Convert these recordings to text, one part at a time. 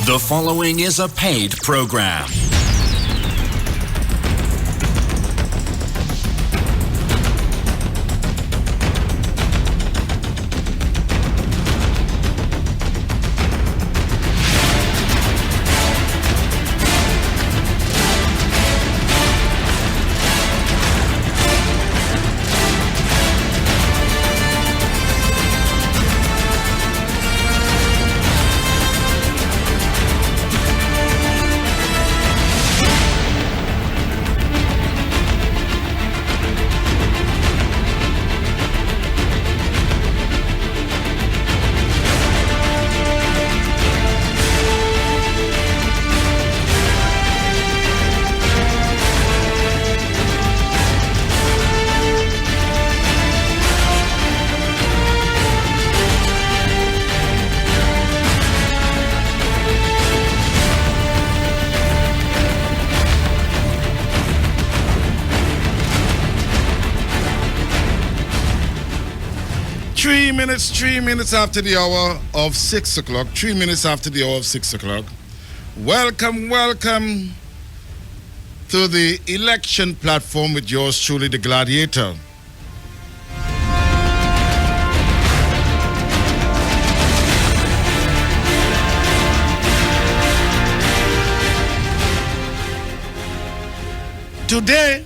The following is a paid program. Three minutes after the hour of 6 o'clock. 3 minutes after the hour of 6 o'clock. Welcome to the election platform with yours truly, the Gladiator. Today,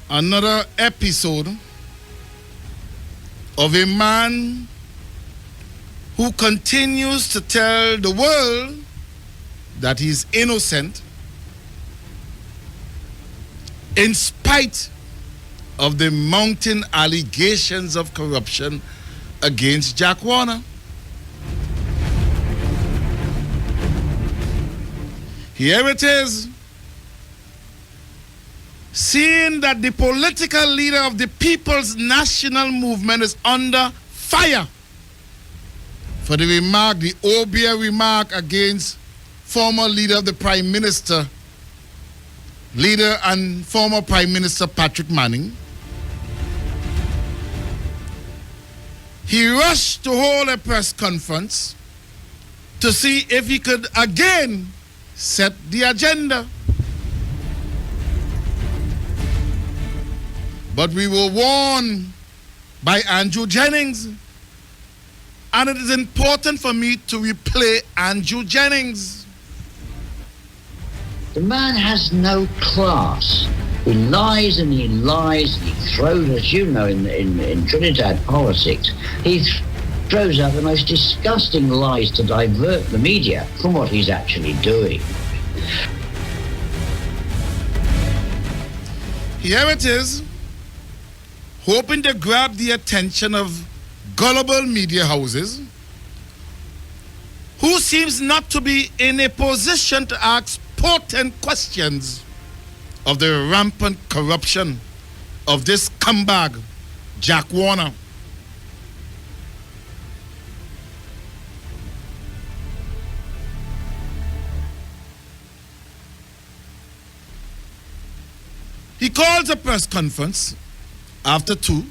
another episode of a man who continues to tell the world that he's innocent in spite of the mounting allegations of corruption against Jack Warner. Here it is. Seeing that the political leader of the People's National Movement is under fire for the obvious remark against former leader of the Prime Minister, leader and former Prime Minister Patrick Manning, he rushed to hold a press conference to see if he could again set the agenda. But we were warned by Andrew Jennings, and it is important for me to replay Andrew Jennings. The man has no class. He lies and he lies and he throws, as you know, in Trinidad politics, he throws out the most disgusting lies to divert the media from what he's actually doing. Here it is. Hoping to grab the attention of gullible media houses who seems not to be in a position to ask potent questions of the rampant corruption of this scumbag, Jack Warner. He calls a press conference after 2,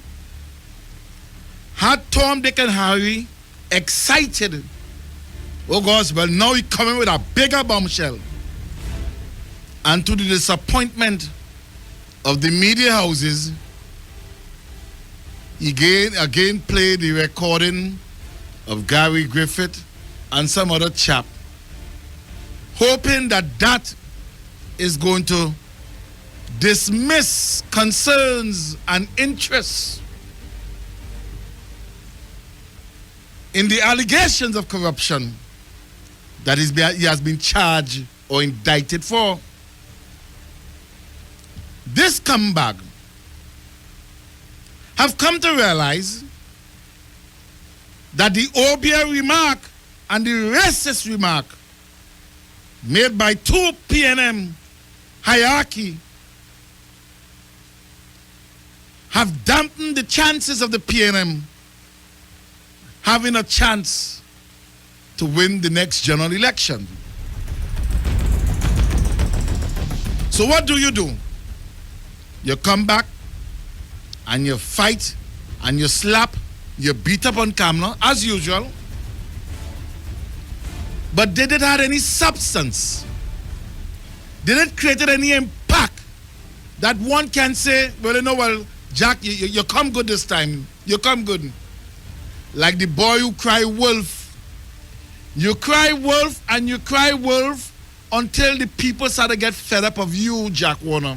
had Tom, Dick, and Harry excited. Oh, gosh, well, now he's coming with a bigger bombshell. And to the disappointment of the media houses, he again played the recording of Gary Griffith and some other chap, hoping that is going to dismiss concerns and interests in the allegations of corruption that he has been charged or indicted for. This scumbag have come to realize that the obvious remark and the racist remark made by 2 PNM hierarchy have dampened the chances of the PNM having a chance to win the next general election. So what do? You come back and you fight and you slap, you beat up on camera as usual, but did it have any substance? Did it create any impact that one can say, well, Jack, you come good this time. You come good. Like the boy who cried wolf. You cry wolf and you cry wolf until the people start to get fed up of you, Jack Warner.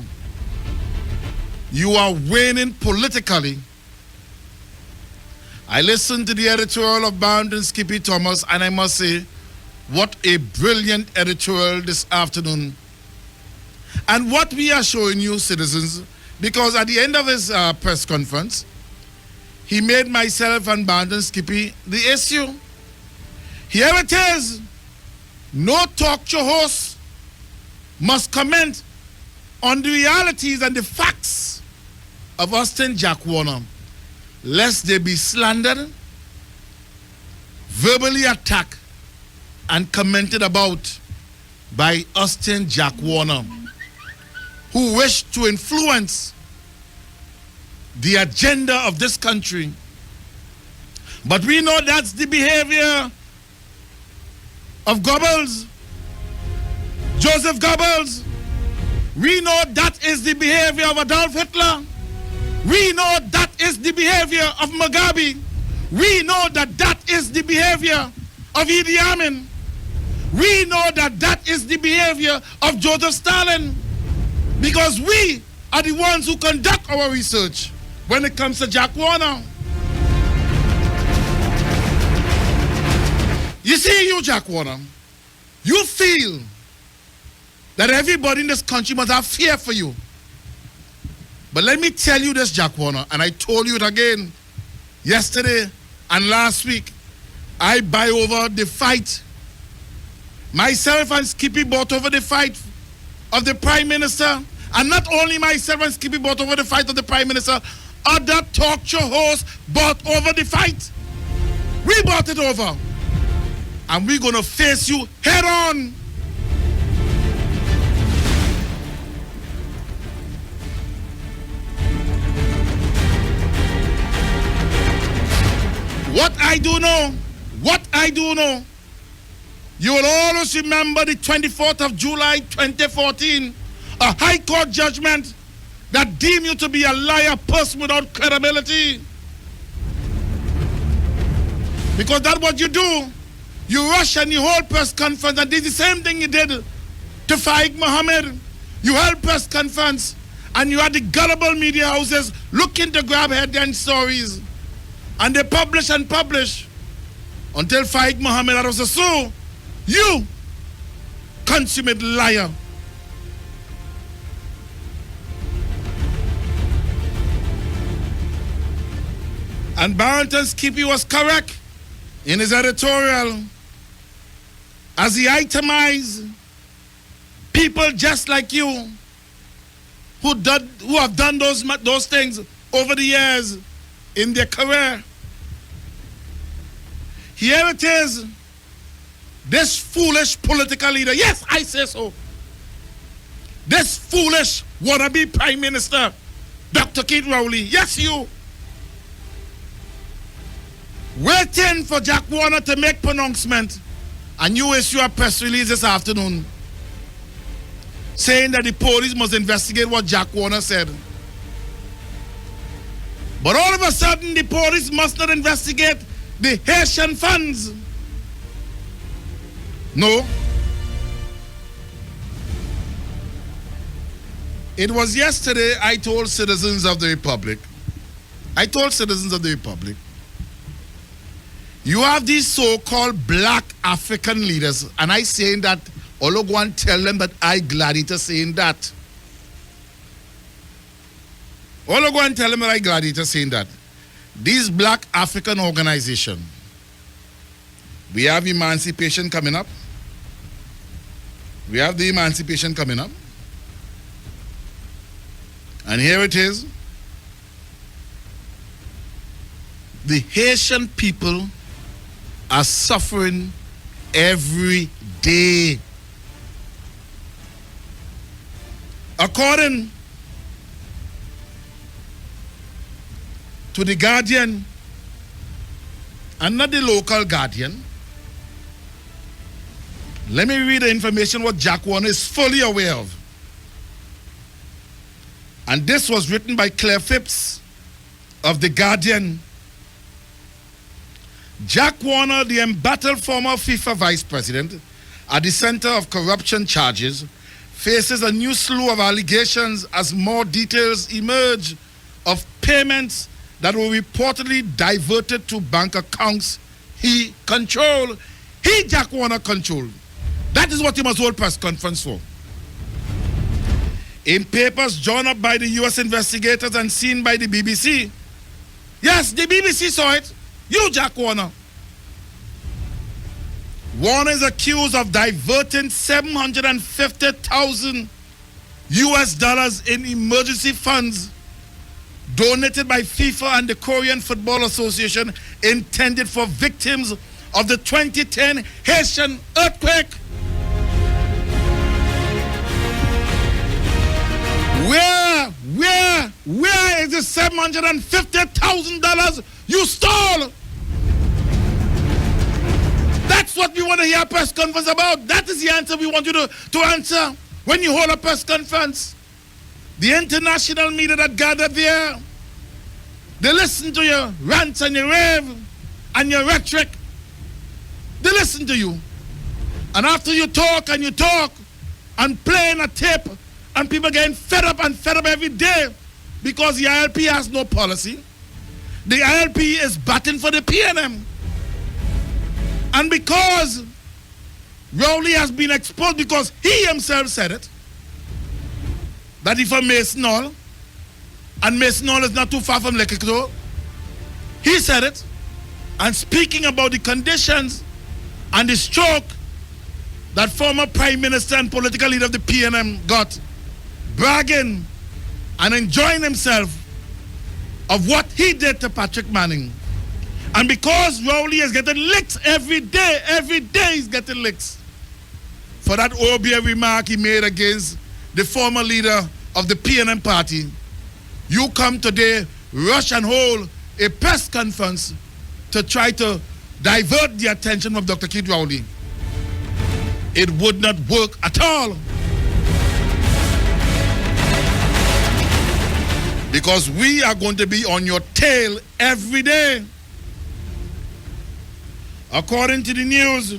You are waning politically. I listened to the editorial of Barrington Skippy Thomas, and I must say, what a brilliant editorial this afternoon. And what we are showing you, citizens, because at the end of his press conference, he made myself and Barrington Skippy the issue. Here it is. No talk show host must comment on the realities and the facts of Austin Jack Warner, lest they be slandered, verbally attacked, and commented about by Austin Jack Warner, who wish to influence the agenda of this country. But we know that's the behavior of Goebbels, Joseph Goebbels. We know that is the behavior of Adolf Hitler. We know that is the behavior of Mugabe. We know that that is the behavior of Idi Amin. We know that that is the behavior of Joseph Stalin. Because we are the ones who conduct our research when it comes to Jack Warner. You see, you, Jack Warner, you feel that everybody in this country must have fear for you. But let me tell you this, Jack Warner, and I told you it again yesterday and last week. I buy over the fight. Myself and Skippy bought over the fight of the Prime Minister. And not only myself and Skippy bought over the fight of the Prime Minister, other talk show hosts bought over the fight. We bought it over. And we're going to face you head on. What I do know, you will always remember the 24th of July 2014, a High Court judgment that deemed you to be a liar, person without credibility. Because that's what you do. You rush and you hold press conference and did the same thing you did to Faik Mohammed. You held press conference and you had the gullible media houses looking to grab headline stories. And they publish and publish until Faik Mohammed was a so. You, consummate liar. And Barrington Skippy was correct in his editorial as he itemized people just like you who have done those things over the years in their career. Here it is. This foolish political leader, yes, I say so. This foolish wannabe Prime Minister, Dr. Keith Rowley, yes, you. Waiting for Jack Warner to make pronouncement, and you issue a press release this afternoon saying that the police must investigate what Jack Warner said. But all of a sudden, the police must not investigate the Haitian funds. No. It was yesterday I told citizens of the Republic, you have these so-called black African leaders, and I saying that, all go and tell them that I Gladiator saying that. All go and tell them that I Gladiator saying that. These black African organizations, we have emancipation coming up. We have the emancipation coming up. And here it is. The Haitian people are suffering every day. According to the Guardian, and not the local Guardian, Let me read the information what Jack Warner is fully aware of. And this was written by Claire Phipps of The Guardian. Jack Warner, the embattled former FIFA vice president, at the center of corruption charges, faces a new slew of allegations as more details emerge of payments that were reportedly diverted to bank accounts he controlled. He, Jack Warner, controlled. That is what he must hold press conference for. In papers drawn up by the U.S. investigators and seen by the BBC. Yes, the BBC saw it. You, Jack Warner. Warner is accused of diverting $750,000 in emergency funds donated by FIFA and the Korean Football Association intended for victims of the 2010 Haitian earthquake. Where is the $750,000 you stole? That's what we want to hear a press conference about. That is the answer we want you to answer when you hold a press conference. The international media that gathered there, they listen to your rants and your rave and your rhetoric. They listen to you. And after you talk and playing a tape, and people getting fed up every day because the ILP has no policy. The ILP is batting for the PNM. And because Rowley has been exposed, because he himself said it, that he from Mason Hall, and Mason Hall is not too far from Lekiko. He said it, and speaking about the conditions and the stroke that former Prime Minister and political leader of the PNM got, bragging and enjoying himself of what he did to Patrick Manning. And because Rowley is getting licks every day he's getting licks for that obvious remark he made against the former leader of the PNM party, you come today, rush and hold a press conference to try to divert the attention of Dr. Keith Rowley. It would not work at all. Because we are going to be on your tail every day. According to the news,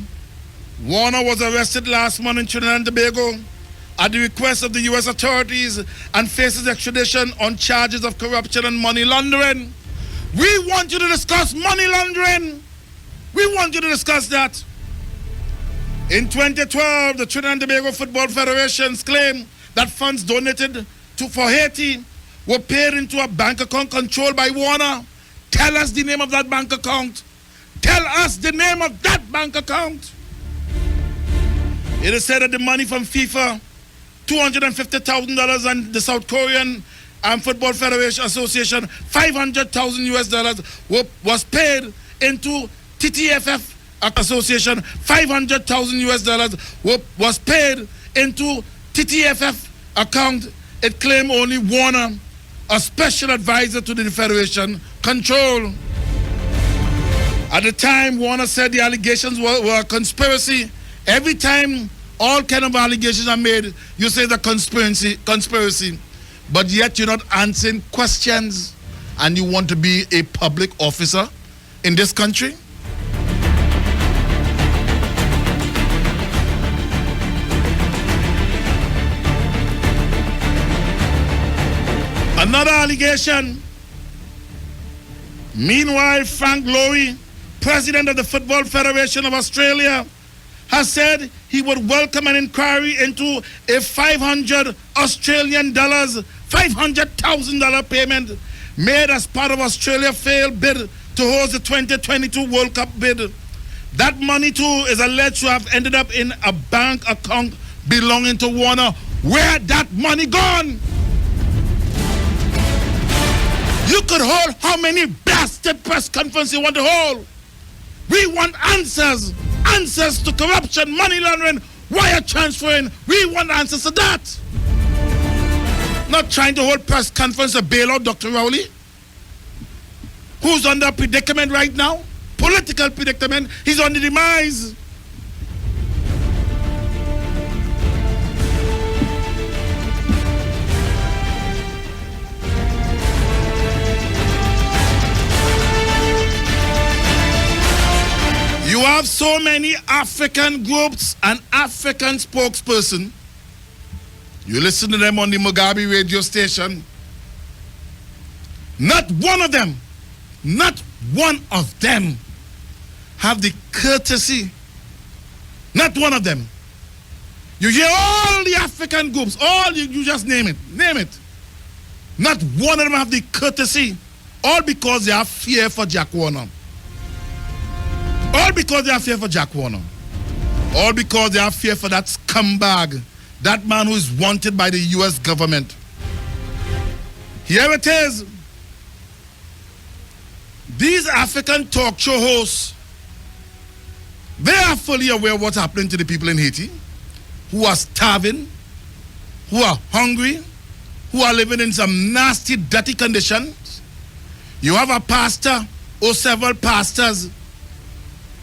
Warner was arrested last month in Trinidad and Tobago at the request of the U.S. authorities and faces extradition on charges of corruption and money laundering. We want you to discuss money laundering. We want you to discuss that. In 2012, the Trinidad and Tobago Football Federation's claim that funds donated for Haiti were paid into a bank account controlled by Warner. Tell us the name of that bank account. Tell us the name of that bank account. It is said that the money from FIFA, $250,000, and the South Korean Football Federation Association, $500,000 was paid into TTFF Association. $500,000 was paid into TTFF account. It claimed only Warner, a special advisor to the Federation, control. At the time, Warner said the allegations were a conspiracy. Every time all kind of allegations are made, you say the conspiracy. But yet you're not answering questions, and you want to be a public officer in this country? Another allegation. Meanwhile, Frank Lowy, president of the Football Federation of Australia, has said he would welcome an inquiry into a $500,000 payment made as part of Australia's failed bid to host the 2022 World Cup bid. That money too is alleged to have ended up in a bank account belonging to Warner. Where that money gone? You could hold how many blasted press conferences you want to hold. We want answers. Answers to corruption, money laundering, wire transferring. We want answers to that. Not trying to hold press conference to bail out Dr. Rowley, who's under predicament right now. Political predicament. He's on the demise. have so many African groups and African spokesperson. You listen to them on the Mugabe radio station. Not one of them have the courtesy. Not one of them. You hear all the African groups, all you just name it. Not one of them have the courtesy. All because they have fear for Jack Warner. All because they have fear for Jack Warner. All because they have fear for that scumbag, that man who is wanted by the U.S. government. Here it is. These African talk show hosts, they are fully aware of what's happening to the people in Haiti, who are starving, who are hungry, who are living in some nasty, dirty conditions. You have a pastor or several pastors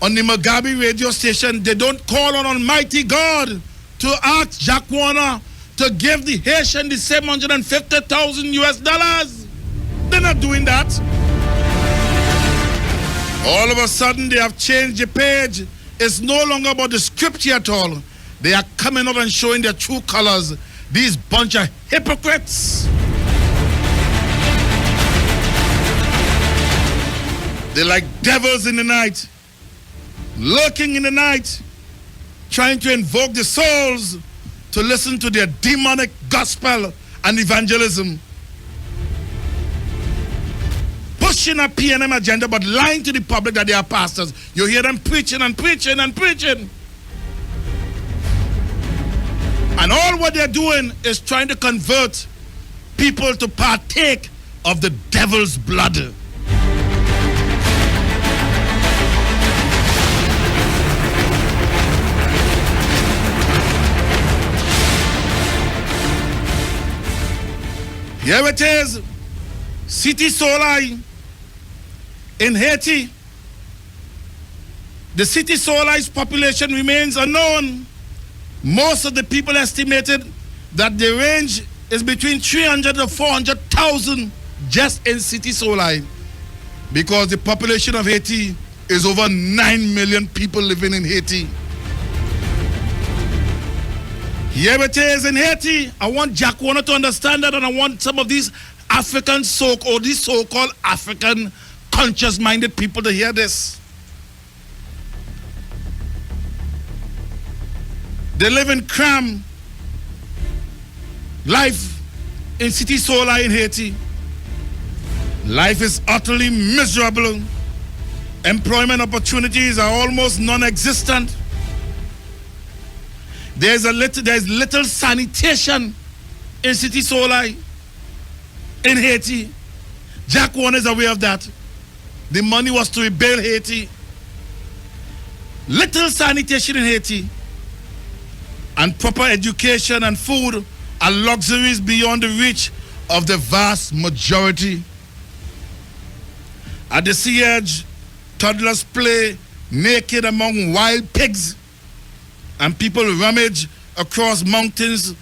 on the Mugabe radio station. They don't call on Almighty God to ask Jack Warner to give the Haitian the $750,000 US. They're not doing that. All of a sudden, they have changed the page. It's no longer about the scripture at all. They are coming out and showing their true colors. These bunch of hypocrites. They're like devils in the night, lurking in the night, trying to invoke the souls to listen to their demonic gospel and evangelism. Pushing a PNM agenda, but lying to the public that they are pastors. You hear them preaching and preaching and preaching. And all what they're doing is trying to convert people to partake of the devil's blood. Here it is. City Solai in Haiti. The City Solai's population remains unknown. Most of the people estimated that the range is between 300 to 400,000 just in City Solai, because the population of Haiti is over 9 million people living in Haiti. Here it is in Haiti. I want Jack Warner to understand that, and I want some of these African so-called African conscious-minded people to hear this. They live in cram life in City Solai in Haiti. Life is utterly miserable. Employment opportunities are almost non-existent. There's little sanitation in City Solai in Haiti. Jack Warner is aware of that. The money was to rebuild Haiti. Little sanitation in Haiti. And proper education and food are luxuries beyond the reach of the vast majority. At the sea edge, toddlers play naked among wild pigs, and people rummage across mountains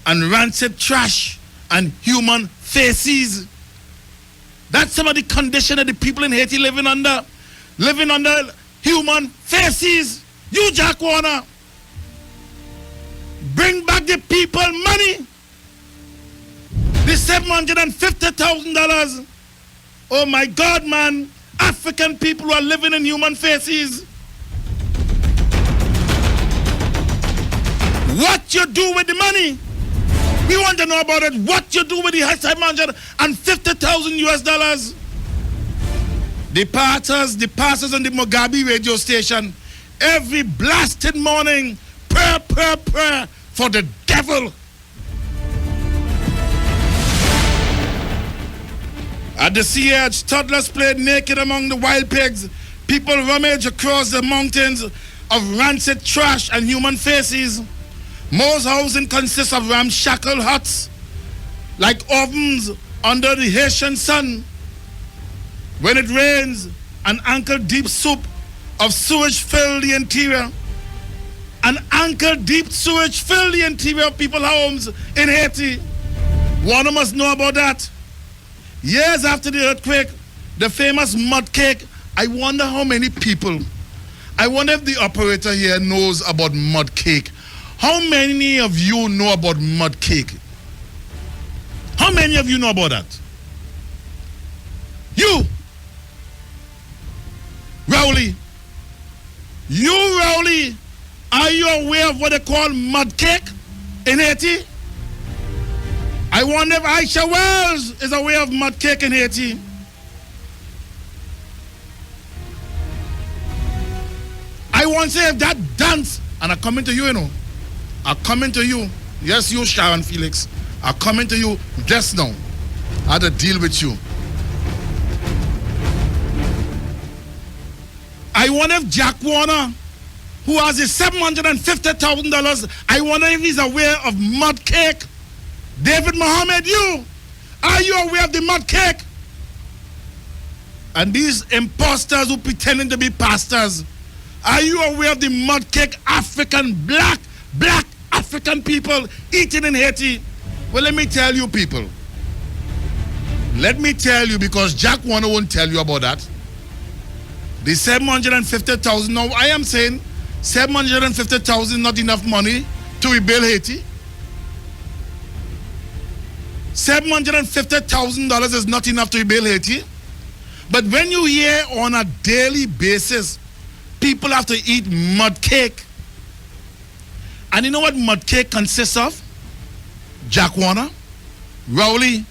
and rancid trash and human feces. That's some of the condition that the people in Haiti living under human feces. You, Jack Warner, bring back the people money. The $750,000. Oh my God, man. African people who are living in human feces. What you do with the money? We want to know about it. What you do with the $750,000 US? The pastors on the Mugabe radio station, every blasted morning, prayer for the devil. At the sea edge, toddlers played naked among the wild pigs. People rummage across the mountains of rancid trash and human feces. Most housing consists of ramshackle huts, like ovens under the Haitian sun. When it rains, an ankle-deep soup of sewage fill the interior. An ankle-deep sewage fill the interior of people's homes in Haiti. One must know about that. Years after the earthquake, the famous mud cake, I wonder how many people I wonder if the operator here knows about mud cake. How many of you know about mud cake? How many of you know about that? You, Rowley. You, Rowley, are you aware of what they call mud cake in Haiti? I wonder if Aisha Wells is aware of mud cake in Haiti. I want to say if that dance, and I'm coming to you, you know. I'm coming to you. Yes, you, Sharon Felix. I'm coming to you just now. I had to deal with you. I wonder if Jack Warner, who has his $750,000, I wonder if he's aware of mud cake. David Mohammed, are you aware of the mud cake? And these imposters who pretending to be pastors, are you aware of the mud cake African, black African people eating in Haiti? Well, let me tell you, people. Let me tell you, because Jack Warner won't tell you about that. The 750,000, now I am saying 750,000 not enough money to rebuild Haiti. $750,000 is not enough to rebuild Haiti. But when you hear on a daily basis, people have to eat mud cake. And you know what mud cake consists of? Jack Warner, Rowley,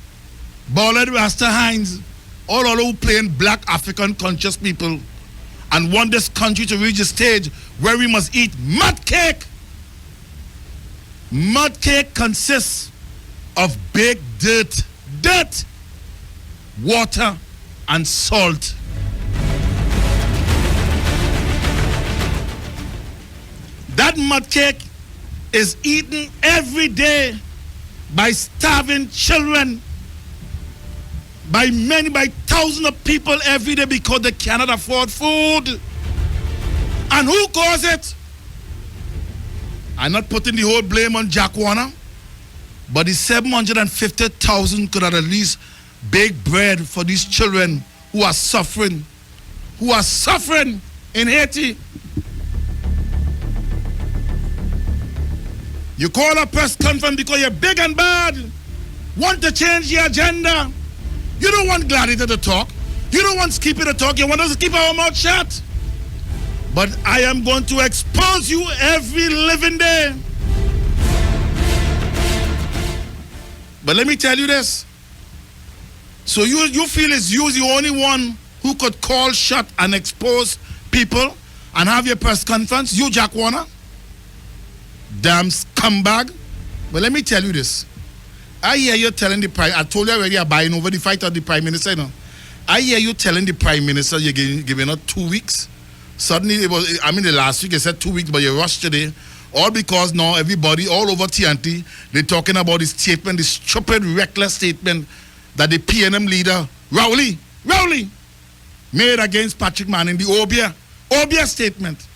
Ballard, Rasta Hines, all who playing black African conscious people and want this country to reach a stage where we must eat mud cake. Mud cake consists of baked dirt, water, and salt. That mud cake is eaten every day by starving children, by thousands of people every day because they cannot afford food. And who caused it? I'm not putting the whole blame on Jack Warner, but the 750,000 could have at least bake bread for these children who are suffering in Haiti. You call a press conference because you're big and bad, want to change the agenda. You don't want Gladiator to talk. You don't want Skippy to talk. You want us to keep our mouth shut. But I am going to expose you every living day. But let me tell you this. So you feel it's you the only one who could call, shut, and expose people and have your press conference? You, Jack Warner? Damn scumbag. But let me tell you this. I hear you telling the prime, I told you already I'm buying over the fight of the prime minister, you know. I hear you telling the prime minister you're giving her 2 weeks. Suddenly, the last week they said 2 weeks, but you rushed today. All because now everybody all over TNT, they're talking about this statement, this stupid, reckless statement that the PNM leader, Rowley, made against Patrick Manning, the Obia statement.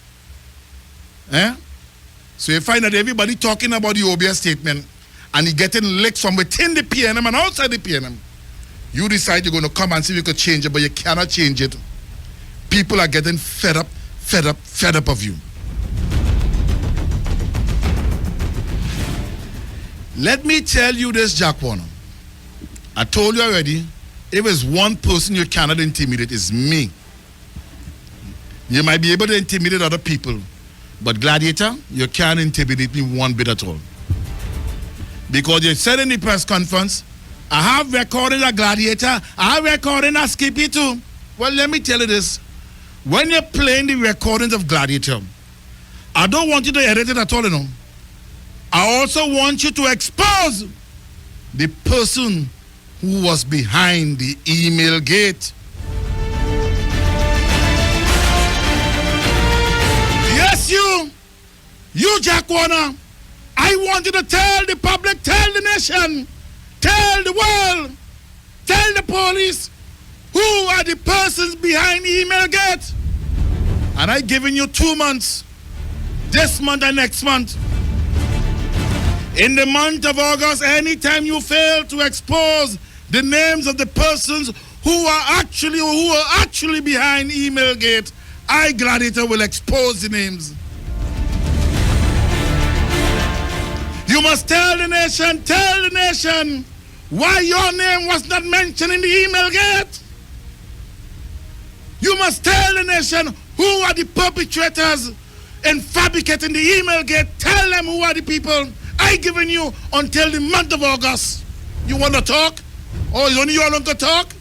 So you find that everybody talking about the Obia statement and he getting licks from within the PNM and outside the PNM. You decide you're going to come and see if you could change it, but you cannot change it. People are getting fed up of you. Let me tell you this, Jack Warner. I told you already, if it's one person you cannot intimidate, it's me. You might be able to intimidate other people, but Gladiator, you can't intimidate me one bit at all. Because you said in the press conference, I have recorded a Gladiator, I have recorded a Skippy too. Well, let me tell you this. When you're playing the recordings of Gladiator, I don't want you to edit it at all, you know. I also want you to expose the person who was behind the email gate. Yes, you Jack Warner, I want you to tell the public, tell the nation, tell the world, tell the police who are the persons behind email gate. And I've given you 2 months, this month and next month. In the month of August, anytime you fail to expose the names of the persons who are actually behind email gate, I, Gladiator, will expose the names. You must tell the nation why your name was not mentioned in the email gate. You must tell the nation who are the perpetrators in fabricating the email gate. Tell them who are the people. I given you until the month of August. You want to talk? Or is only you alone to talk?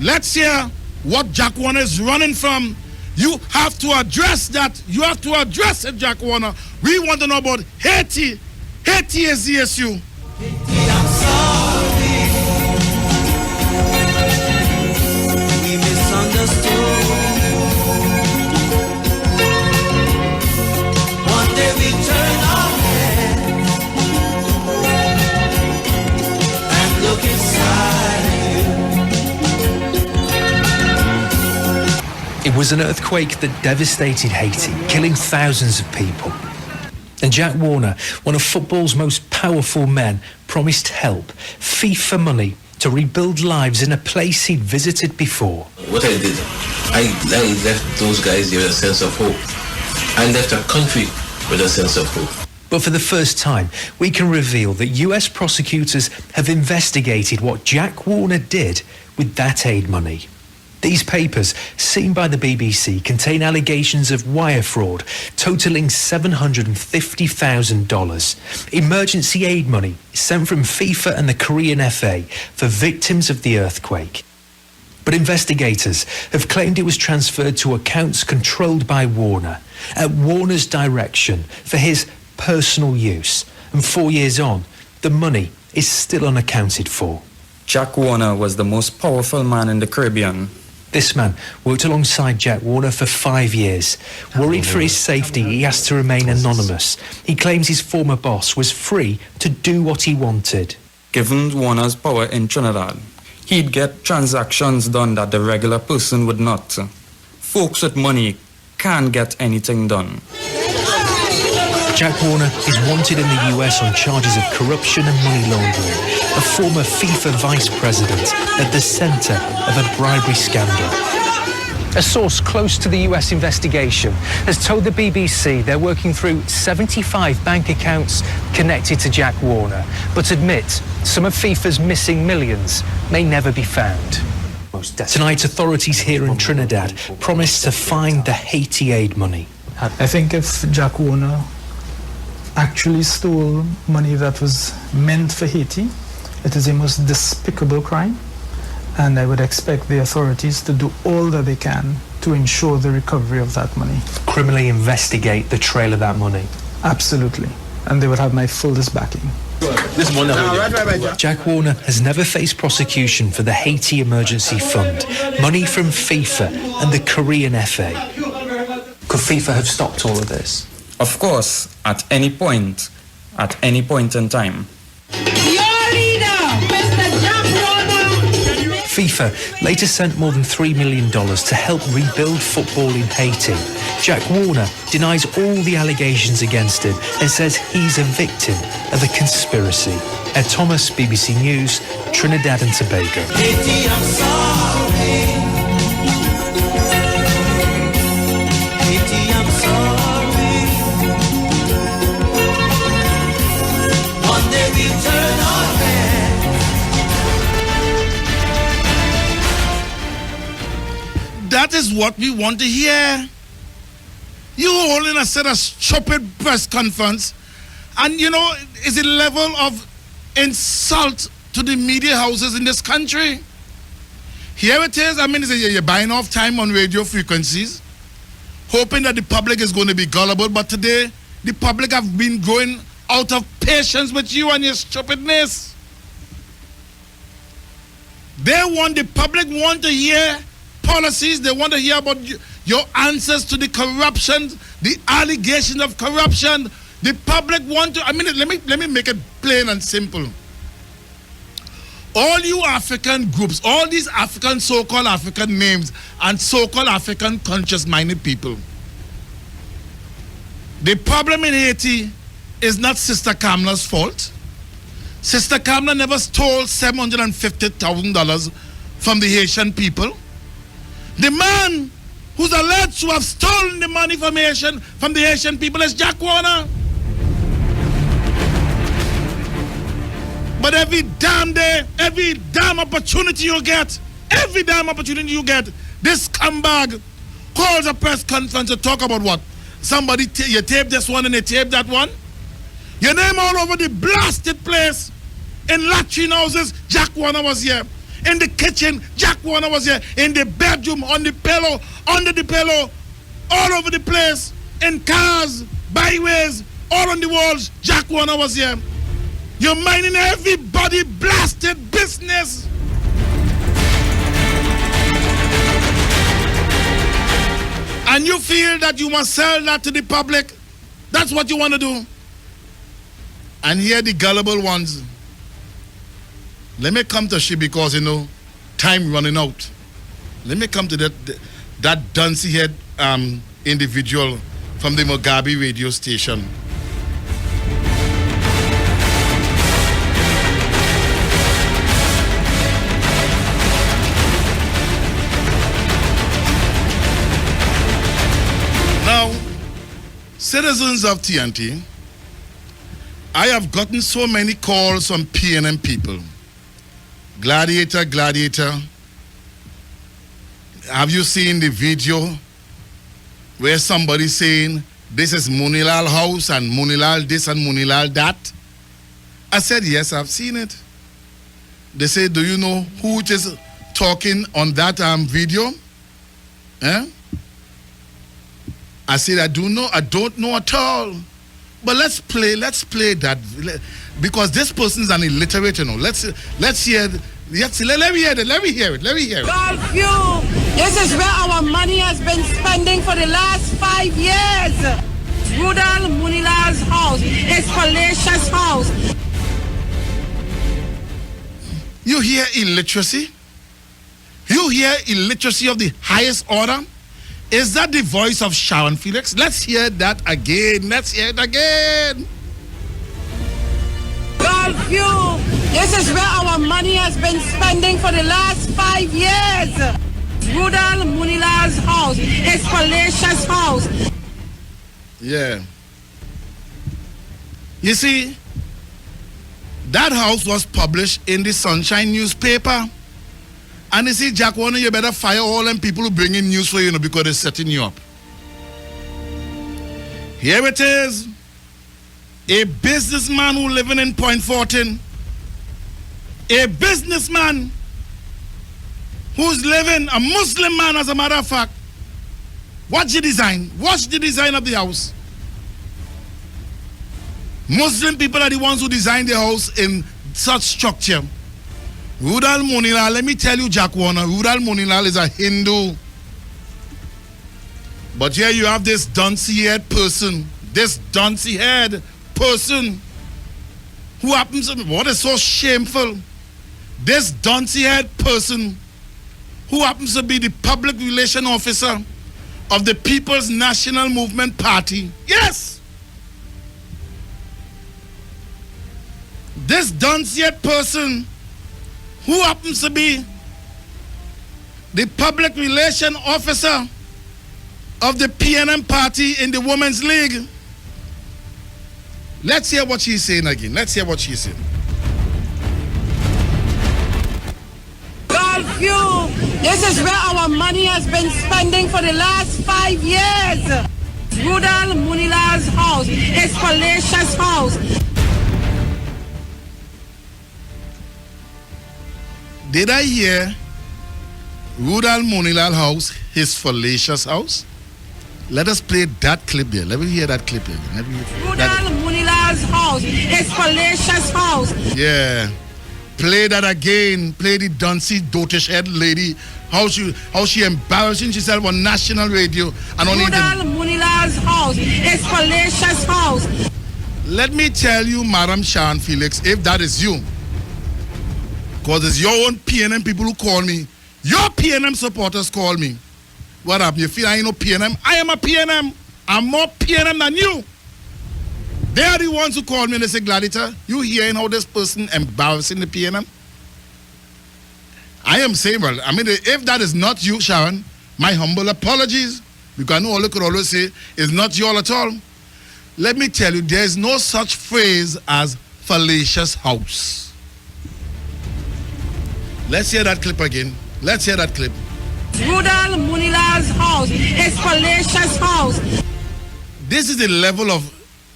Let's hear what Jack Warner is running from. You have to address that. You have to address it, Jack Warner. We want to know about Haiti. Haiti is the issue. Haiti, I'm sorry. We misunderstood. One day we turn our heads and look inside. It was an earthquake that devastated Haiti, killing thousands of people. And Jack Warner, one of football's most powerful men, promised help, FIFA money, to rebuild lives in a place he'd visited before. What I did, I left those guys with a sense of hope. I left a country with a sense of hope. But for the first time, we can reveal that US prosecutors have investigated what Jack Warner did with that aid money. These papers, seen by the BBC, contain allegations of wire fraud totaling $750,000. Emergency aid money sent from FIFA and the Korean FA for victims of the earthquake. But investigators have claimed it was transferred to accounts controlled by Warner, at Warner's direction, for his personal use. And 4 years on, the money is still unaccounted for. Jack Warner was the most powerful man in the Caribbean. This man worked alongside Jack Warner for 5 years. Worried for his safety, he asked to remain anonymous. He claims his former boss was free to do what he wanted. Given Warner's power in Trinidad, he'd get transactions done that the regular person would not. Folks with money can't get anything done. Jack Warner is wanted in the US on charges of corruption and money laundering, a former FIFA vice president at the centre of a bribery scandal. A source close to the US investigation has told the BBC they're working through 75 bank accounts connected to Jack Warner, but admit some of FIFA's missing millions may never be found. Tonight, authorities here in Trinidad promised to find the Haiti aid money. I think if Jack Warner actually stole money that was meant for Haiti, it is a most despicable crime, and I would expect the authorities to do all that they can to ensure the recovery of that money. Criminally investigate the trail of that money. Absolutely, and they would have my fullest backing. Jack Warner has never faced prosecution for the Haiti Emergency Fund, money from FIFA and the Korean FA. Could FIFA have stopped all of this? Of course, at any point in time. Your leader, Mr. Jack Warner. FIFA later sent more than $3 million to help rebuild football in Haiti. Jack Warner denies all the allegations against him and says he's a victim of a conspiracy. Ed Thomas, BBC News, Trinidad and Tobago. Haiti, I'm sorry. Haiti, I'm sorry. One day we turn our heads. That is what we want to hear. You holding a set of stupid press conference, and you know, is a level of insult to the media houses in this country. Here it is. I mean, you're buying off time on radio frequencies, hoping that the public is going to be gullible, but today the public have been growing out of patience with you and your stupidness. The public want to hear policies. They want to hear about your answers to the corruption, the allegations of corruption. The public want to, let me make it plain and simple. all you African groups, all these African, so-called African names and so-called African conscious-minded people, the problem in Haiti is not Sister Kamla's fault. Sister Kamla never stole $750,000 from the Haitian people. The man who's alleged to have stolen the money from the Haitian people is Jack Warner. But every damn day, every damn opportunity you get, this scumbag calls a press conference to talk about what? Somebody, you tape this one and they tape that one. Your name all over the blasted place. In latrine houses, Jack Warner was here. In the kitchen, Jack Warner was here. In the bedroom, on the pillow, under the pillow, all over the place. In cars, byways, all on the walls, Jack Warner was here. You're minding everybody blasted business. And you feel that you must sell that to the public. That's what you want to do. And here the gullible ones. Let me come to she because, time running out. Let me come to that duncy head individual from the Mugabe radio station. Now, citizens of TNT, I have gotten so many calls from PNM people. Gladiator, have you seen the video where somebody saying this is Munilal house and Munilal this and Munilal that? I said, yes, I've seen it. They say, do you know who it is talking on that video? I said, I don't know at all. But let's play that, because this person's an illiterate, Let's hear. Let me hear it. Gulf, this is where our money has been spending for the last 5 years. Rudal Munilal's house, his fallacious house. You hear illiteracy? You hear illiteracy of the highest order? Is that the voice of Sharon Felix? Let's hear that again. Gulf, this is where our money has been spending for the last 5 years. Rudal Munilal's house, his fallacious house. Yeah. You see, that house was published in the Sunshine newspaper. And you see, Jack Warner, you better fire all them people who bring in news for you, because they're setting you up. Here it is. A businessman who living in Point Fortin. A businessman who's living, a Muslim man as a matter of fact. Watch the design. Watch the design of the house. Muslim people are the ones who design the house in such structure. Rudal Munilal, let me tell you, Jack Warner, Rudal Munilal is a Hindu. But here you have this duncy-haired person, who happens to be, what is so shameful? This duncy-haired person who happens to be the public relation officer of the People's National Movement Party. Yes! This duncy-haired person who happens to be the public relation officer of the PNM party in the Women's League. Let's hear what she's saying again. Let's hear what she's saying. Gulf, this is where our money has been spending for the last 5 years. Rudal Munilal's house, his fallacious house. Did I hear Rudal Munilal house, his fallacious house? Let us play that clip there. Let me hear that clip here. Rudal Munilal's house, his fallacious house. Yeah. Play that again. Play the duncy, dotish head lady. How she embarrassing herself on national radio. And only Rudal Munilal's house, his fallacious house. Let me tell you, Madam Sharon Felix, if that is you, Because it's your own PNM people who call me. Your PNM supporters call me. What up? You feel I ain't no PNM? I am a PNM. I'm more PNM than you. They are the ones who call me and they say, Gladiator, you hearing how this person embarrassing the PNM? I am saying, well, I mean, if that is not you, Sharon, my humble apologies. Because I know all you could always say is not you all at all. Let me tell you, there is no such phrase as fallacious house. Let's hear that clip again. Let's hear that clip. Rudal Munila's house, his fallacious house. This is the level of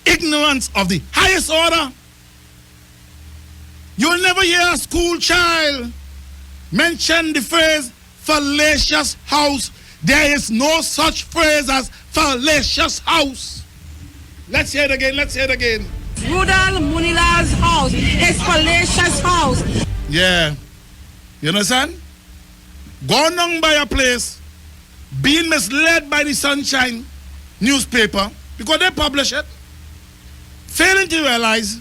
ignorance of the highest order. You'll never hear a school child mention the phrase fallacious house. There is no such phrase as fallacious house. Let's hear it again. Let's hear it again. Rudal Munila's house, his fallacious house. Yeah. You understand? Going on by a place, being misled by the Sunshine newspaper because they publish it, failing to realize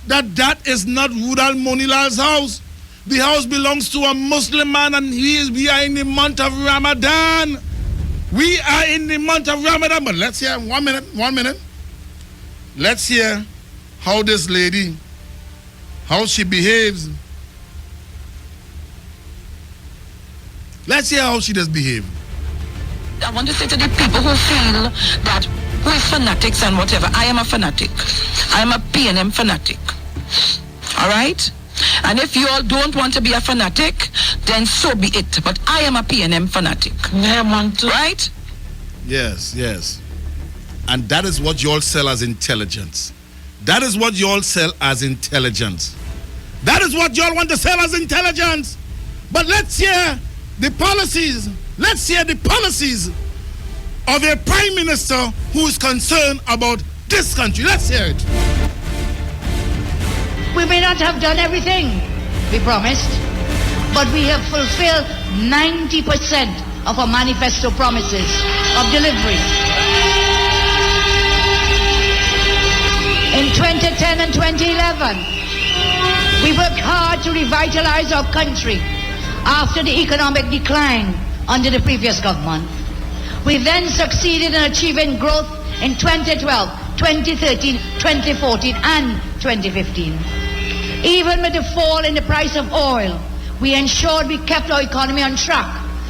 that that is not Rudal Munila's house. The house belongs to a Muslim man and we are in the month of Ramadan. We are in the month of Ramadan. But let's hear, 1 minute. Let's hear how this lady, how she behaves. Let's hear how she does behave. I want to say to the people who feel that who is fanatics and whatever, I am a fanatic. I am a PNM fanatic. All right? And if you all don't want to be a fanatic, then so be it. But I am a PNM fanatic. I want to. Right? Yes, yes. And that is what you all sell as intelligence. That is what you all sell as intelligence. That is what you all want to sell as intelligence. But let's hear the policies. Let's hear the policies of a prime minister who is concerned about this country. Let's hear it. We may not have done everything we promised, but we have fulfilled 90% of our manifesto promises of delivery. In 2010 and 2011, we worked hard to revitalize our country after the economic decline under the previous government. We then succeeded in achieving growth in 2012, 2013, 2014, and 2015. Even with the fall in the price of oil, we ensured we kept our economy on track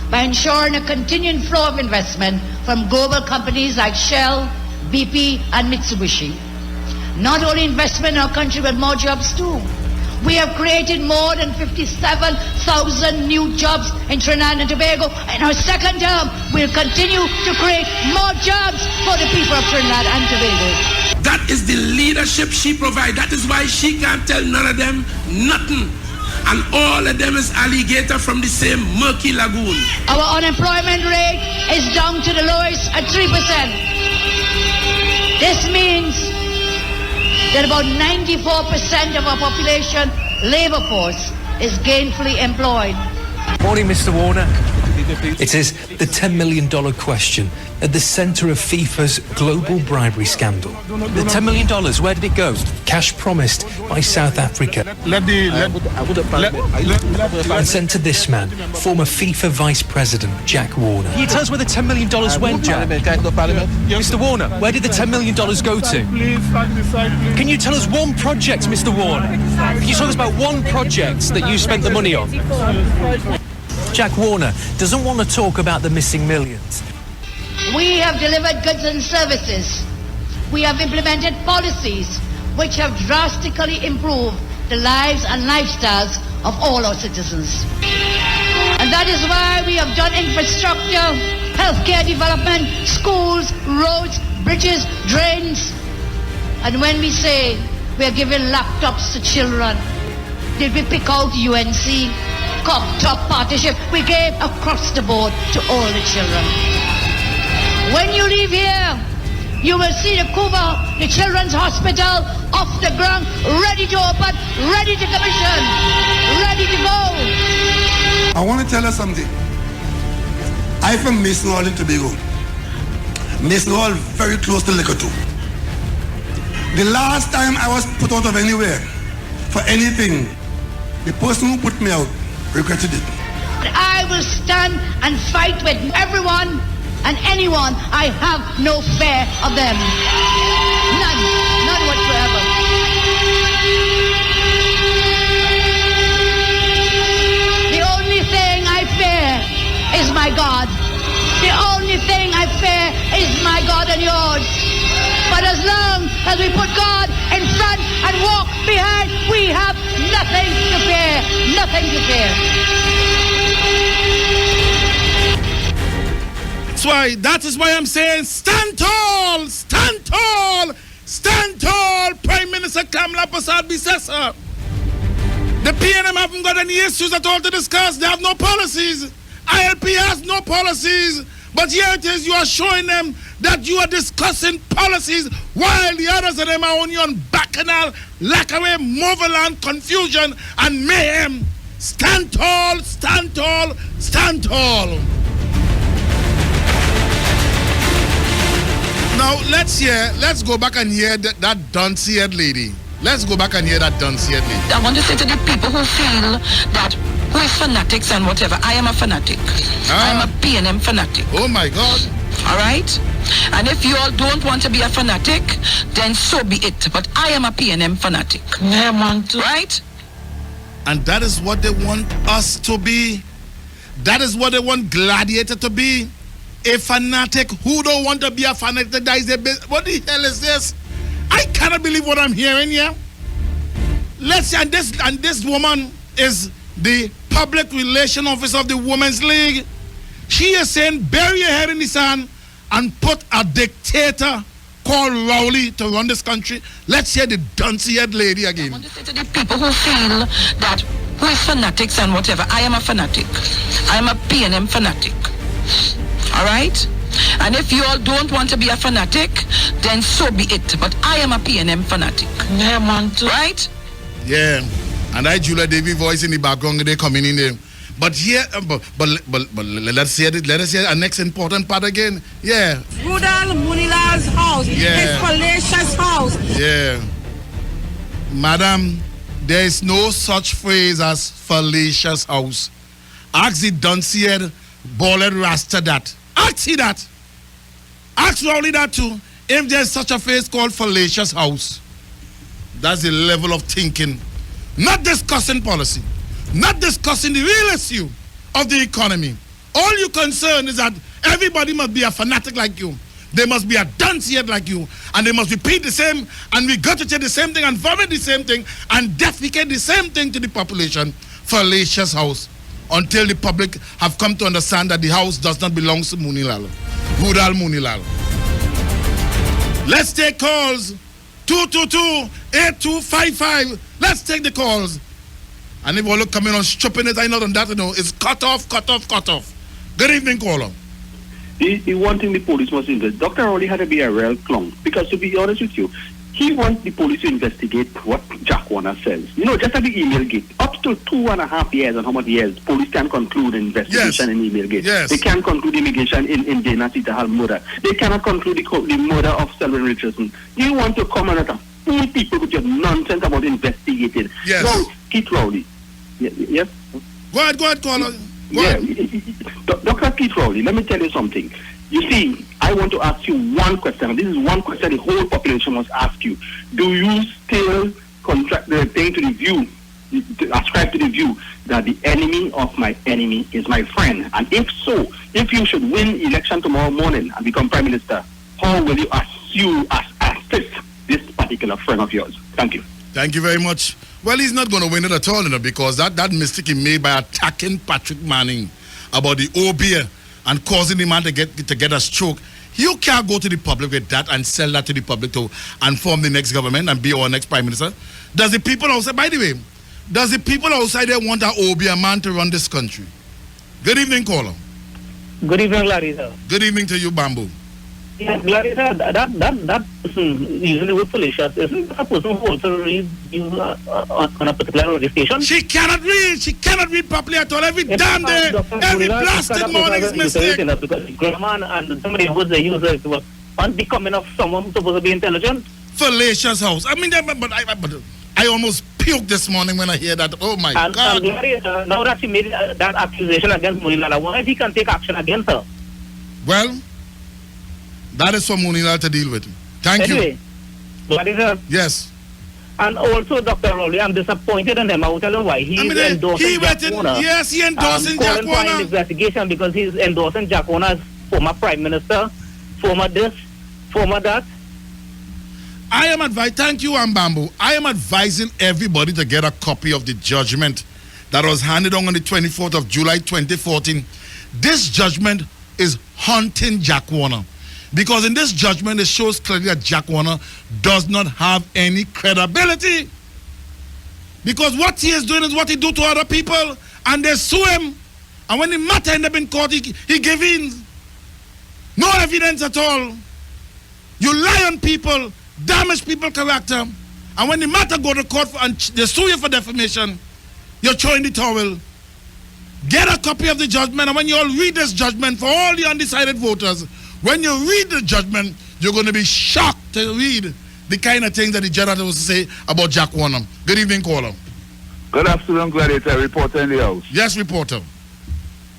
by ensuring a continuing flow of investment from global companies like Shell, BP, and Mitsubishi. Not only investment in our country, but more jobs too. We have created more than 57,000 new jobs in Trinidad and Tobago. In our second term, we'll continue to create more jobs for the people of Trinidad and Tobago. That is the leadership she provides. That is why she can't tell none of them nothing. And all of them is alligator from the same murky lagoon. Our unemployment rate is down to the lowest at 3%. This means that about 94% of our population labor force is gainfully employed. Morning, Mr. Warner. It is the $10 million question at the centre of FIFA's global bribery scandal. The $10 million, where did it go? Cash promised by South Africa and sent to this man, former FIFA Vice President Jack Warner. Can you tell us where the $10 million went, Jack? Mr. Warner, where did the $10 million go to? Can you tell us one project, Mr. Warner? Can you tell us about one project that you spent the money on? Jack Warner doesn't want to talk about the missing millions. We have delivered goods and services. We have implemented policies which have drastically improved the lives and lifestyles of all our citizens. And that is why we have done infrastructure, healthcare development, schools, roads, bridges, drains. And when we say we are giving laptops to children, did we pick out UNC? Top partnership we gave across the board to all the children. When you leave here, you will see the Cuba, the Children's Hospital, off the ground, ready to open, ready to commission, ready to go. I want to tell you something. I'm from Mason Hall in Tobago. Mason Hall very close to Liquor 2. The last time I was put out of anywhere for anything The person who put me out regretted it. I will stand and fight with everyone and anyone. I have no fear of them. None whatsoever. The only thing I fear is my God. The only thing I fear is my God and yours. But as long as we put God in front and walk behind, we have nothing to fear. Nothing to fear. That is why I'm saying stand tall, stand tall, stand tall, Prime Minister Kamala Persad-Bissessar. The PNM haven't got any issues at all to discuss. They have no policies. ILP has no policies. But here it is, you are showing them that you are discussing policies while the others of them are only on bacchanal, lackaway, motherland, confusion, and mayhem. Stand tall, stand tall, stand tall. Now, let's go back and hear that dunce-haired lady. Let's go back and hear that dunce-haired lady. I want to say to the people who feel that who is fanatics and whatever, I am a fanatic. I'm a PNM fanatic. Oh my God. All right? And if you all don't want to be a fanatic, then so be it. But I am a PNM fanatic. Yeah, man. Right? And that is what they want us to be. That is what they want Gladiator to be. A fanatic. Who don't want to be a fanatic? That is a bit. What the hell is this? I cannot believe what I'm hearing here. Let's see, and this woman is the public relation officer of the Women's League. She is saying, bury your head in the sand and put a dictator called Rowley to run this country. Let's hear the dunce-haired lady again. I want to say to the people who feel that who is fanatics and whatever, I am a fanatic. I am a PNM fanatic. All right? And if you all don't want to be a fanatic, then so be it. But I am a PNM fanatic. Yeah, man. Right? Yeah. And I Julia Davy voice in the background, they coming in there. But here, but let's hear it. Let us hear our next important part again. Yeah. Rudal Munila's house. Yeah. His fallacious house. Yeah. Madam, there is no such phrase as fallacious house. Ask the dunce-haired, bald rasta that. Ask he that. Ask Rowley that too. If there's such a phrase called fallacious house. That's the level of thinking. Not discussing policy. Not discussing the real issue of the economy. All you're concerned is that everybody must be a fanatic like you. They must be a dunce-head like you. And they must repeat the same, and we got to say the same thing and vomit the same thing and defecate the same thing to the population. Fallacious house. Until the public have come to understand that the house does not belong to Munilal. Rudal Munilal. Let's take calls. 222-8255. Let's take the calls. And if all coming on stripping it, I know that, it's cut off. Good evening, caller. The one thing the police must invest. Dr. Rowley had to be a real clown. Because to be honest with you, he wants the police to investigate what Jack Warner says. Just at the email gate, up to 2.5 years and how much years, police can conclude investigation in email gate. Yes. They can conclude immigration in Dana Sitahal murder. They cannot conclude the murder of Selwyn Richardson. You want to come and fool people with your nonsense about investigating. Yes. No, Keith Rowley. Yes? Go ahead, caller. Dr. Keith Rowley, let me tell you something. You see, I want to ask you one question. This is one question the whole population must ask you. Do you still contract the thing to the view, ascribe to the view that the enemy of my enemy is my friend? And if so, if you should win election tomorrow morning and become Prime Minister, how will you assist this particular friend of yours? Thank you. Thank you very much. Well, he's not going to win it at all, because that mistake he made by attacking Patrick Manning about the OBA and causing the man to get a stroke. You can't go to the public with that and sell that to the public and form the next government and be our next Prime Minister. Does the people outside, by the way, does the people outside there want an OBA man to run this country? Good evening, caller. Good evening, Larissa. Good evening to you, Bamboo. Yeah, Larissa, that person usually with fallacious isn't a person who also reads on a particular radio station. She cannot read properly at all. Every damn day, every blasted morning is mistake. Because grammar and some of the words they use was unbecoming of someone who's supposed to be intelligent. Fallacious house. I mean, but I almost puke this morning when I hear that. Oh my God. And Gladiator, now that he made that accusation against Munilal, I wonder if he can take action against her. Well, that is for Munilal to deal with. Thank anyway, you. Gladiator. Yes. And also, Dr. Rowley, I'm disappointed in him. I will tell you why. He's endorsing Jack Warner. Yes, he endorsing Jack Warner. Warner. Investigation because he's endorsing Jack Warner as former Prime Minister, former this, former that. I am advising, thank you, Ambambo. I am advising everybody to get a copy of the judgment that was handed on the 24th of July 2014. This judgment is haunting Jack Warner. Because in this judgment, it shows clearly that Jack Warner does not have any credibility. Because what he is doing is what he do to other people, and they sue him. And when the matter ended up in court, he gave in. No evidence at all. You lie on people, damage people's character, and when the matter go to court and they sue you for defamation, you're throwing the towel. Get a copy of the judgment, and when you all read this judgment, for all the undecided voters, when you read the judgment, you're going to be shocked to read the kind of things that the judge was to say about Jack Warner. Good evening, caller. Good afternoon, Gladiator. Reporter in the house. Yes, reporter.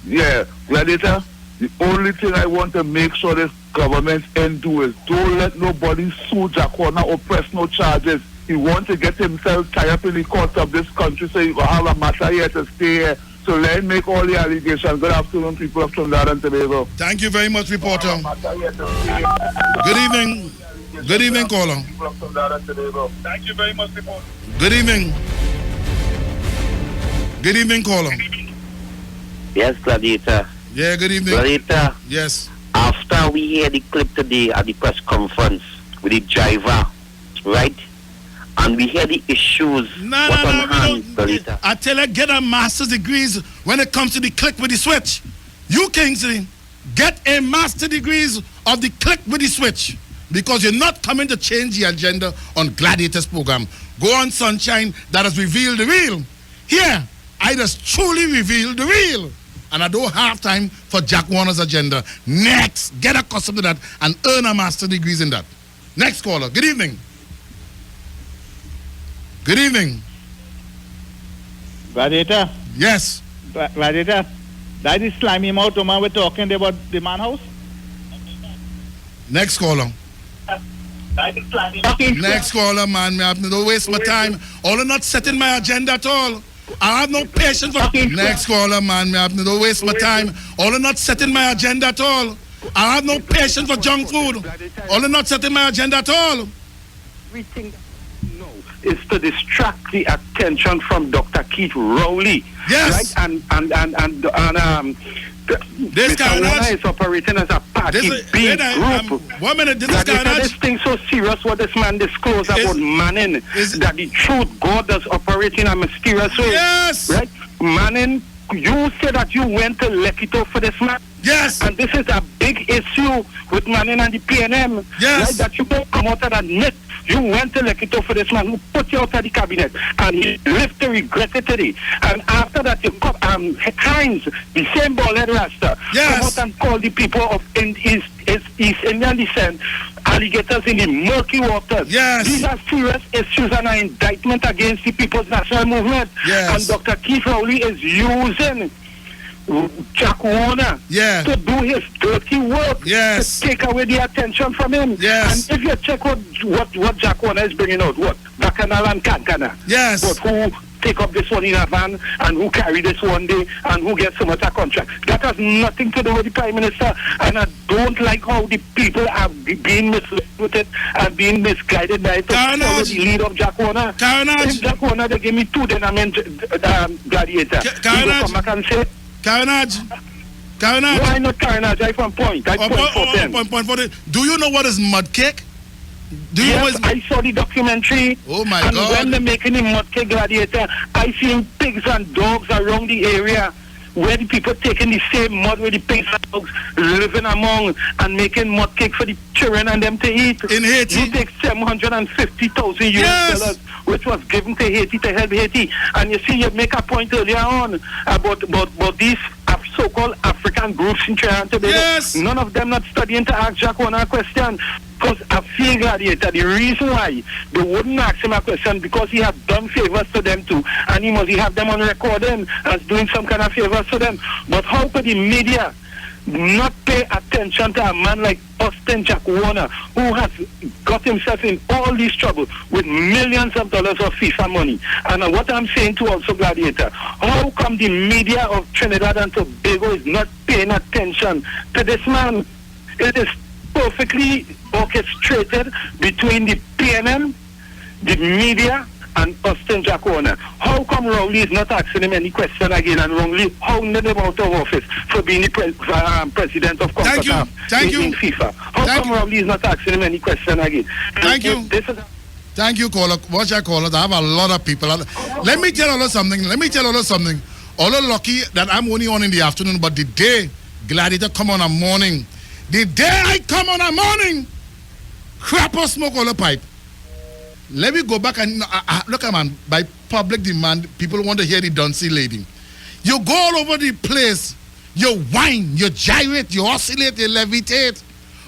Yeah, Gladiator, the only thing I want to make sure this government end do is don't let nobody sue Jack Warner or press no charges. He wants to get himself tied up in the courts of this country, so he will have a matter here to stay here. So let him make all the allegations. Good afternoon, people of Trinidad and Tobago. Thank you very much, reporter. Good evening. Good evening, caller. Thank you very much, reporter. Good evening. Good evening, caller. Yes, Gladiator. Yeah, good evening. Gladiator. Yes. After we hear the clip today at the press conference with the driver, right? And we hear the issues. No, I tell you, get a master's degrees when it comes to the click with the switch. You, Kingsley, get a master's degrees of the click with the switch, because you're not coming to change the agenda on Gladiator's program. Go on, Sunshine, that has revealed the real. Here, I just truly revealed the real. And I don't have time for Jack Warner's agenda. Next, get accustomed to that and earn a master's degrees in that. Next caller, good evening. Good evening. Gladiator? Yes. Gladiator, that is slimy mouth man we're talking about the man house? Next caller. Next caller, man. Don't waste my time. All are not setting my agenda at all. I have no patience for... Next caller, man. Don't waste my time. All are not setting my agenda at all. I have no patience for junk food. All are not setting my agenda at all. Is to distract the attention from Dr. Keith Rowley. Yes. Right? Mr. Warner is operating as a party big group. 1 minute, this thing so serious what this man disclosed about Manning, that the truth God does operate in a mysterious way. Yes. Right? Manning, you said that you went to Lekito for this man. Yes. And this is a big issue with Manning and the PNM. Yes. Right? That you don't come out and admit you went to Lekito for this man who put you out of the cabinet, and he lived to regret it today. And after that, you come, Hines, the same ball-head rasta, come out and call the people of East Indian descent alligators in the murky waters. Yes. These are serious issues and an indictment against the People's National Movement. Yes. And Dr. Keith Rowley is using Jack Warner to do his dirty work, to take away the attention from him. Yes. And if you check what Jack Warner is bringing out, Bacchanal and Kankana. Yes. But who take up this one in a van, and who carry this one day, and who gets so much a contract. That has nothing to do with the Prime Minister, and I don't like how the people are being misled with it and being misguided by it to follow the lead of Jack Warner. If Jack Warner, they give me two, then I'm in Gladiator. Come back and say, Carnage. No, I'm not Carnage. I'm from Point. I'm Point 40. Do you know what is mud cake? Yes, I saw the documentary. Oh my and God! When they're making the mud cake Gladiator, I seen pigs and dogs around the area where the people taking the same mud where the pigs and dogs living among and making mud cake for the children and them to eat. In Haiti, you take $750,000 US dollars, which was given to Haiti to help Haiti. And you see, you make a point earlier on about these so-called African groups in Trinidad and Tobago. None of them not studying to ask Jack Warner a question. Because I feel Gladiator, the reason why they wouldn't ask him a question because he have done favors to them too, and he have them on recording as doing some kind of favors to them. But how could the media not pay attention to a man like Austin Jack Warner, who has got himself in all this trouble with millions of dollars of FIFA money? And what I'm saying to also Gladiator, how come the media of Trinidad and Tobago is not paying attention to this man? It is perfectly orchestrated between the PNM, the media, and Austin Jack Warner. How come Rowley is not asking him any question again, and wrongly hounded him out of office for being the president of CONCACAF in FIFA? How come Rowley is not asking him any question again? Thank you. Thank you, caller. Watch I call it. I have a lot of people. Let me tell you something. All lucky that I'm only on in the afternoon, but the day Gladiator come on a morning, the day I come on a morning, crap or smoke all the pipe. Let me go back and look, man, by public demand, people want to hear the Duncy lady. You go all over the place, you whine, you gyrate, you oscillate, you levitate.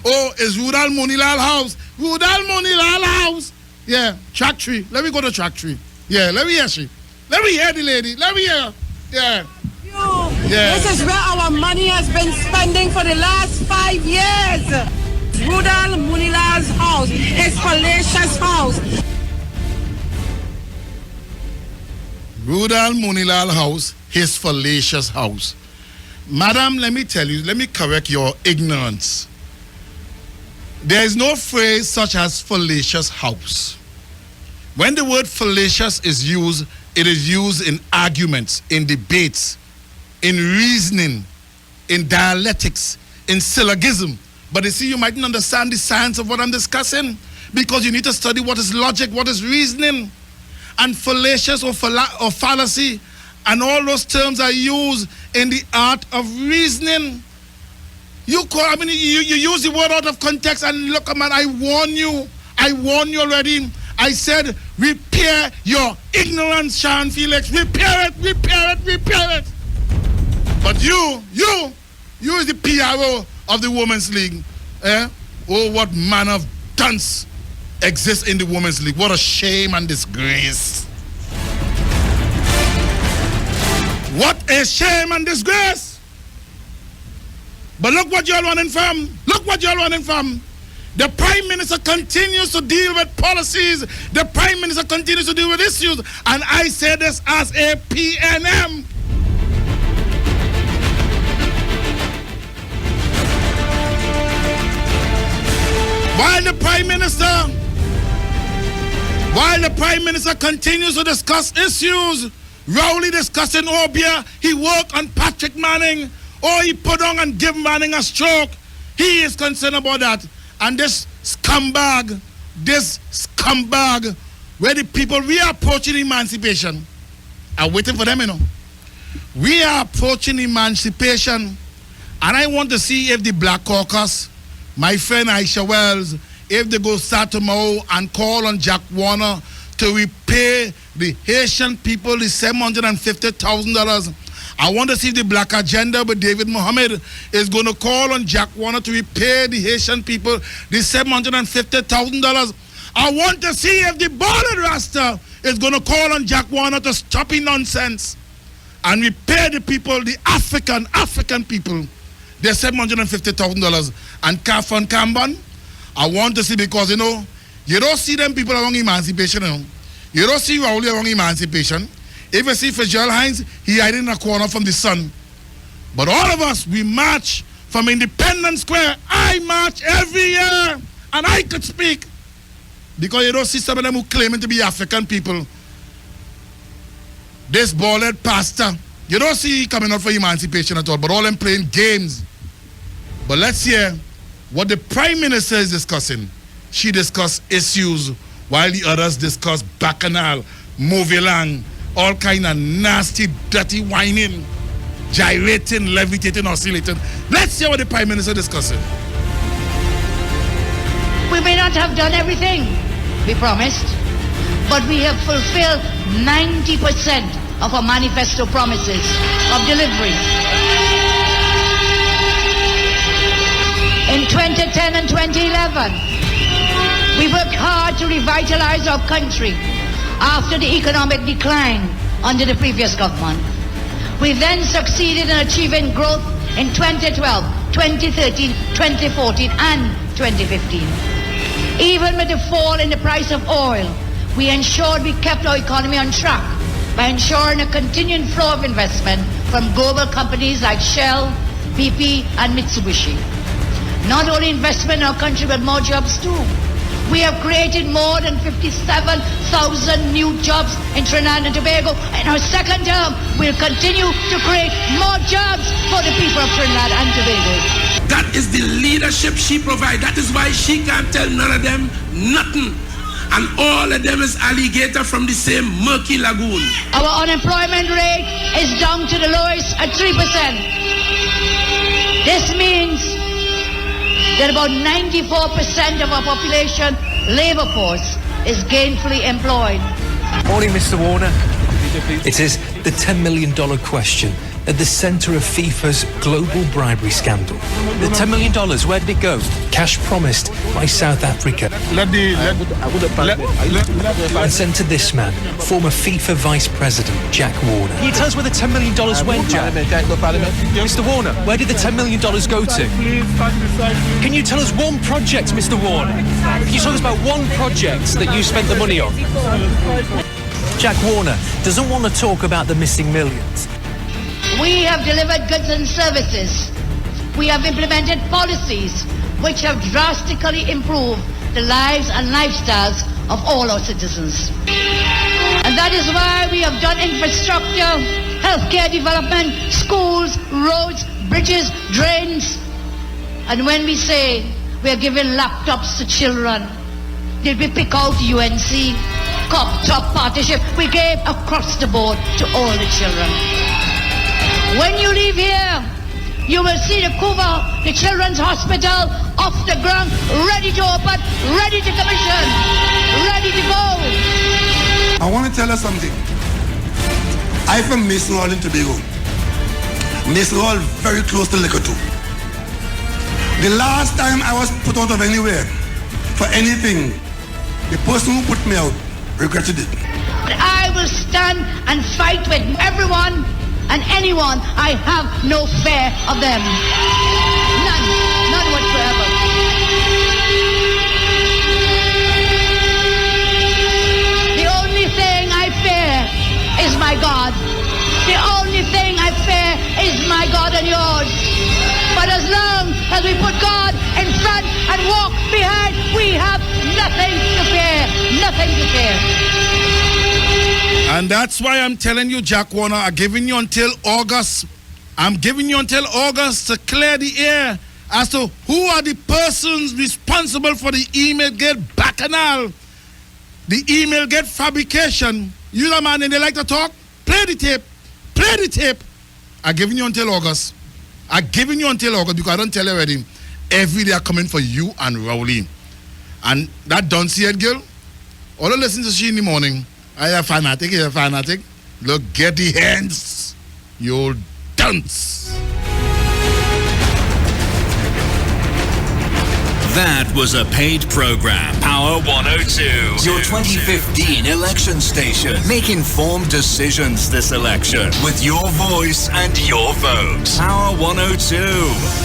Oh, is Rudal Munilal house? Rudal Munilal house. Yeah, track tree. Let me go to track tree. Yeah, let me hear she. Let me hear the lady. Let me hear. Yeah. Yeah. This is where our money has been spending for the last 5 years. Rudal Munilal's house, his fallacious house. Rudal Munilal house, his fallacious house. Madam, let me tell you, let me correct your ignorance. There is no phrase such as fallacious house. When the word fallacious is used, it is used in arguments, in debates, in reasoning, in dialectics, in syllogism. But you see, you mightn't understand the science of what I'm discussing because you need to study what is logic, what is reasoning. And fallacious or fallacy, and all those terms are used in the art of reasoning. You use the word out of context, and look, man, I warn you already. I said, repair your ignorance, Sean Felix. Repair it. But you is the PRO of the Women's League. Oh, what manner of dunce exists in the Women's League. What a shame and disgrace. What a shame and disgrace. But look what you're running from. The Prime Minister continues to deal with policies. The Prime Minister continues to deal with issues. And I say this as a PNM. While the Prime Minister continues to discuss issues, Rowley discussing Obia, he worked on Patrick Manning, or he put on and give Manning a stroke. He is concerned about that. And this scumbag, where the people, we are approaching emancipation. I'm waiting for them, you know. We are approaching emancipation. And I want to see if the Black Caucus, my friend Aisha Wells, if they go start tomorrow and call on Jack Warner to repay the Haitian people the $750,000. I want to see if the Black Agenda with David Mohammed is going to call on Jack Warner to repay the Haitian people the $750,000. I want to see if the Ballad Rasta is going to call on Jack Warner to stop in nonsense and repay the people, the African people, their $750,000. And Kafan Kamban, I want to see, because, you know, you don't see them people around emancipation, you know. You don't see Rowley around emancipation. If you see Fitzgerald Hines, he hiding in a corner from the sun. But all of us, we march from Independence Square. I march every year, and I could speak. Because you don't see some of them who claiming to be African people. This bald-head pastor, you don't see he coming out for emancipation at all, but all them playing games. But let's hear what the Prime Minister is discussing. She discussed issues while the others discuss bacchanal, movie-lang, all kind of nasty, dirty whining, gyrating, levitating, oscillating. Let's hear what the Prime Minister is discussing. We may not have done everything we promised, but we have fulfilled 90% of our manifesto promises of delivery. In 2010 and 2011, We worked hard to revitalize our country after the economic decline under the previous government. We then succeeded in achieving growth in 2012, 2013, 2014, and 2015. Even with the fall in the price of oil, we ensured we kept our economy on track by ensuring a continuing flow of investment from global companies like Shell, BP, and Mitsubishi. Not only investment in our country, but more jobs too. We have created more than 57,000 new jobs in Trinidad and Tobago. In our second term, we'll continue to create more jobs for the people of Trinidad and Tobago. That is the leadership she provides. That is why she can't tell none of them nothing. And all of them is alligator from the same murky lagoon. Our unemployment rate is down to the lowest at 3%. This means that about 94% of our population labor force is gainfully employed. Morning, Mr. Warner. It is the $10 million question at the centre of FIFA's global bribery scandal. The $10 million, where did it go? Cash promised by South Africa. And sent to this man, former FIFA Vice President Jack Warner. Can you tell us where the $10 million went, Jack? Mr. Warner, where did the $10 million go to? Can you tell us one project, Mr. Warner? Can you tell us about one project that you spent the money on? Jack Warner doesn't want to talk about the missing millions. We have delivered goods and services. We have implemented policies which have drastically improved the lives and lifestyles of all our citizens. And that is why we have done infrastructure, healthcare development, schools, roads, bridges, drains. And when we say we are giving laptops to children, did we pick out UNC, top partnership? We gave across the board to all the children. When you leave here, you will see the Cuba, the Children's Hospital, off the ground, ready to open, ready to commission, ready to go. I want to tell you something. I'm from Mason Hall in Tobago. Mason Hall very close to Liquor 2. The last time I was put out of anywhere for anything, the person who put me out regretted it. I will stand and fight with everyone and anyone. I have no fear of them. None whatsoever. The only thing I fear is my God. The only thing I fear is my God and yours. But as long as we put God in front and walk behind, we have nothing to fear. Nothing to fear. And that's why I'm telling you, Jack Warner, I'm giving you until August. I'm giving you until August to clear the air as to who are the persons responsible for the email gate bacchanal, the email gate fabrication. You know, man, and they like to talk. Play the tape. Play the tape. I'm giving you until August. I'm giving you until August because I don't tell you already. Every day I'm coming for you and Rowley. And that Duncy head girl, all I listen to she in the morning. Are you a fanatic? You're a fanatic? Look, get the hands, you old dunce. That was a paid program. Power 102. Your 2015 election station. Make informed decisions this election with your voice and your vote. Power 102,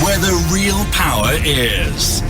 where the real power is.